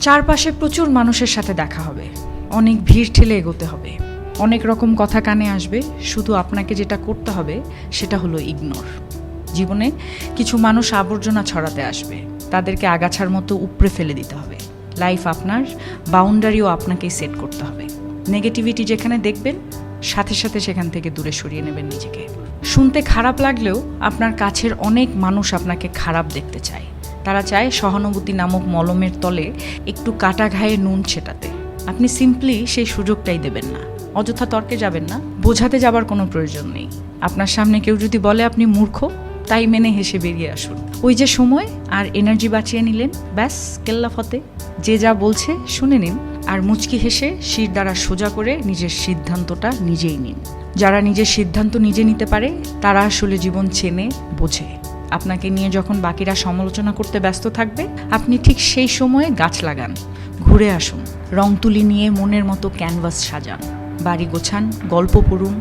চারপাশে প্রচুর মানুষের সাথে দেখা হবে, অনেক ভিড় ঠেলে এগোতে হবে, অনেক রকম কথা কানে আসবে। শুধু আপনাকে যেটা করতে হবে সেটা হলো ইগনোর। জীবনে কিছু মানুষ আবর্জনা ছড়াতে আসবে, তাদেরকে আগাছার মতো উপড়ে ফেলে দিতে হবে। লাইফ আপনার, বাউন্ডারিও আপনাকেই সেট করতে হবে। নেগেটিভিটি যেখানে দেখবেন সাথে সাথে সেখান থেকে দূরে সরিয়ে নেবেন নিজেকে। শুনতে খারাপ লাগলেও আপনার কাছের অনেক মানুষ আপনাকে খারাপ দেখতে চায়। তারা চায় সহানুভূতি নামক মলমের তলে একটু কাটা ঘায়ে নুন ছেটাতে। আপনি সিম্পলি সেই সুযোগটাই দেবেন না। অযথা তর্কে যাবেন না, বোঝাতে যাবার কোনো প্রয়োজন নেই। আপনার সামনে কেউ যদি বলে আপনি মূর্খ, তাই মেনে হেসে বেরিয়ে আসুন। ওই যে সময় আর এনার্জি বাঁচিয়ে নিলেন, ব্যাস কেল্লা ফতে। যে যা বলছে শুনে নিন, আর মুচকি হেসে শির দ্বারা সোজা করে নিজের সিদ্ধান্তটা নিজেই নিন। যারা নিজের সিদ্ধান্ত নিজে নিতে পারে তারা আসলে জীবন চেনে, বোঝে। আপনাকে নিয়ে যখন বাকিরা সমালোচনা করতে ব্যস্ত থাকবে, আপনি ঠিক সেই সময়ে গাছ লাগান, ঘুরে আসুন, রং তুলি নিয়ে মনের মতো ক্যানভাস সাজান, বাড়ি গোছান, গল্প পড়ুন,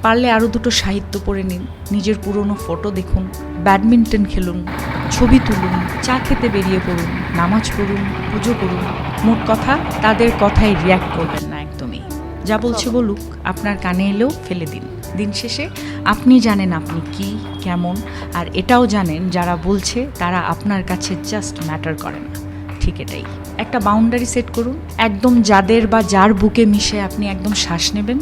পারলে আরও দুটো সাহিত্য পড়ে নিন, নিজের পুরনো ফটো দেখুন, ব্যাডমিন্টন খেলুন, ছবি তুলুন, চা খেতে বেরিয়ে পড়ুন, নামাজ পড়ুন, পুজো করুন। মোট কথা, তাদের কথায় রিয়্যাক্ট করবেন না একদমই। যা বলছে বলুক, আপনার কানে এলেও ফেলে দিন। দিন শেষে আপনি জানেন আপনি কি, কেমন, আর এটাও জানেন যারা বলছে তারা আপনার কাছে জাস্ট ম্যাটার করে না। ঠিক এটাই। একটা বাউন্ডারি সেট করুন, একদম যাদের বা যার বুকে মিশে আপনি একদম শ্বাস নেবেন